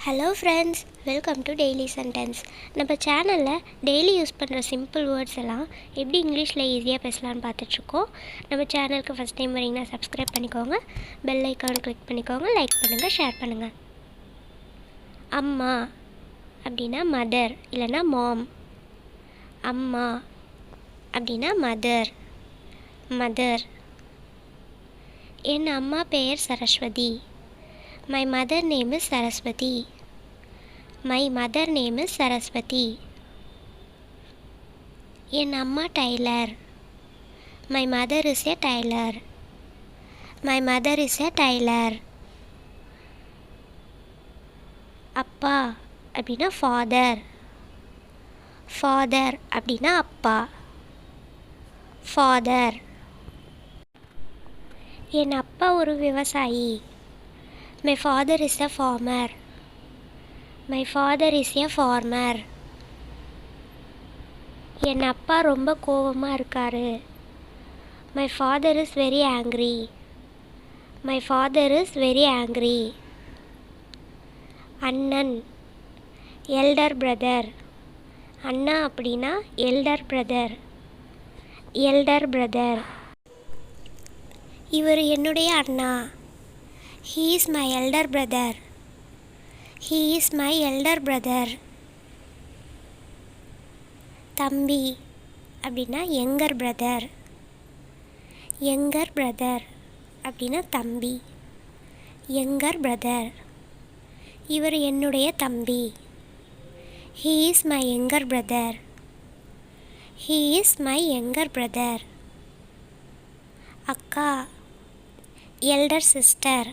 Hello friends, welcome to daily sentence. நம்ம சேனலில் daily use பண்ணுற சிம்பிள் வேர்ட்ஸ் எல்லாம் எப்படி இங்கிலீஷில் ஈஸியாக பேசலான்னு பார்த்துட்ருக்கோம். நம்ம சேனலுக்கு ஃபஸ்ட் டைம் வரீங்கன்னா சப்ஸ்கிரைப் பண்ணிக்கோங்க, பெல் ஐக்கான் கிளிக் பண்ணிக்கோங்க, லைக் பண்ணுங்கள், ஷேர் பண்ணுங்கள். அம்மா அப்படின்னா மதர் இல்லைன்னா மாம். அம்மா அப்படின்னா மதர். மதர். என் அம்மா பெயர் Saraswati. My mother name is Saraswati. My mother name is Saraswati. என் அம்மா Taylor. My mother is a tailor. My mother is a tailor. அப்பா அப்படின்னா ஃபாதர். ஃபாதர் அப்படின்னா அப்பா. ஃபாதர். என் அப்பா ஒரு விவசாயி. My father is a farmer. My father is a farmer. என் அப்பா ரொம்ப கோவமாக இருக்காரு. My father is very angry. My father is very angry. அண்ணன் elder brother. அண்ணா அப்படின்னா elder brother. elder brother. இவர் என்னுடைய அண்ணா. He is my elder brother. He is my elder brother. தம்பி அப்படின்னா younger brother. younger brother அப்படின்னா தம்பி. younger brother. இவர் என்னுடைய தம்பி. He is my younger brother. He is my younger brother. அக்கா elder sister.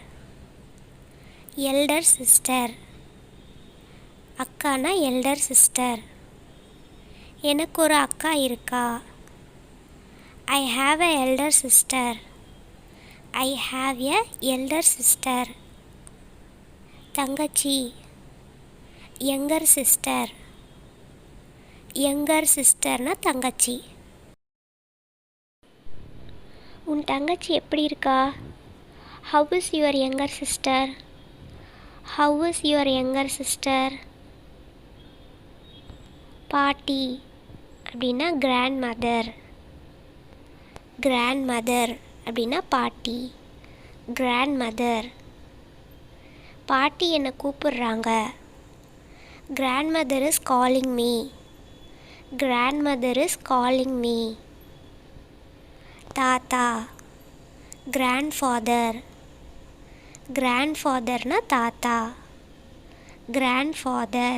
elder sister. அக்கானா elder sister. எனக்கு ஒரு அக்கா இருக்கா. I have a elder sister. I have a elder sister. தங்கச்சி younger sister. younger sisterனா தங்கச்சி. உன் தங்கச்சி எப்படி இருக்கா? How is your younger sister? How is your younger sister? பாட்டி அப்படின்னா grandmother. grandmother அப்படின்னா பாட்டி. grandmother. பாட்டி என்னை கூப்பிடுறாங்க. grandmother is calling me. grandmother is calling me. தாத்தா grandfather. grandfatherனா தாத்தா. grandfather.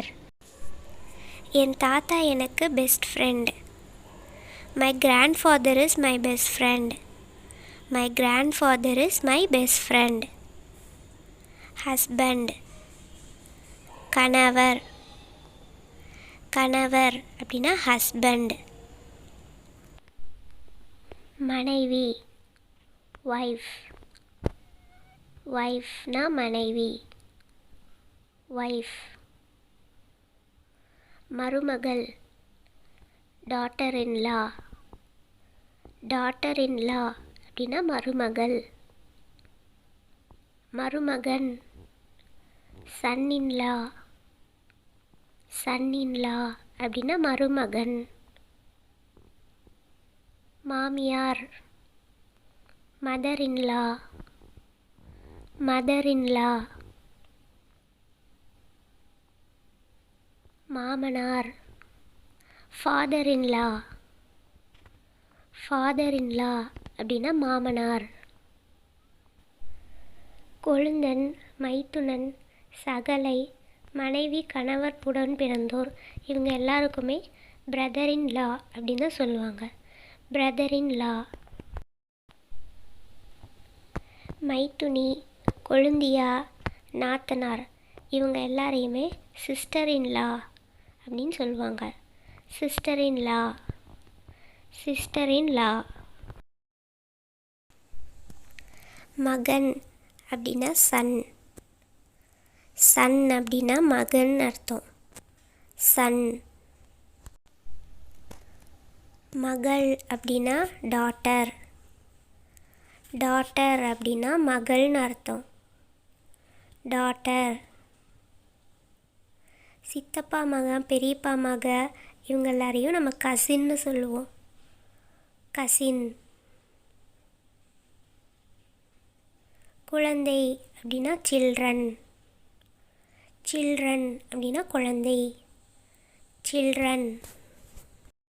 என் தாத்தா எனக்கு best friend. My grandfather is my best friend. My grandfather is my best friend. husband கணவர். கணவர் அப்படின்னா husband. மனைவி wife. வைஃப்னா மனைவி. வைஃப். மருமகள் daughter in law. Daughter in லா அப்படின்னா மருமகள். மருமகன் son in law. Son in லா அப்படின்னா மருமகன். மாமியார் mother in law. Mother in லா. மாமனார் father in law. Father in லா அப்படின்னா மாமனார். கொழுந்தன் மைத்துனன் சகலை மனைவி கணவர் உடன் பிறந்தோர் இவங்க எல்லாருக்குமே பிரதர் இன் லா அப்படின்னு தான் சொல்லுவாங்க. பிரதர் இன் லா. மைத்துனி கொழுந்தியா நாத்தனார் இவங்க எல்லாரையுமே சிஸ்டர் இன் லா அப்படின்னு சொல்லுவாங்க. Sister in law. Sister in law. மகன் அப்படின்னா சன். சன் அப்படின்னா மகன் அர்த்தம். சன். மகள் அப்படின்னா டாட்டர். டாட்டர் அப்படின்னா மகள்னு அர்த்தம். டாட்டர். சித்தப்பா மகன், பெரியப்பா மக இவங்க எல்லாரையும் நம்ம கசின்னு சொல்லுவோம். கசின். குழந்தை அப்படின்னா சில்ட்ரன். சில்ட்ரன் அப்படின்னா குழந்தை. சில்ட்ரன்.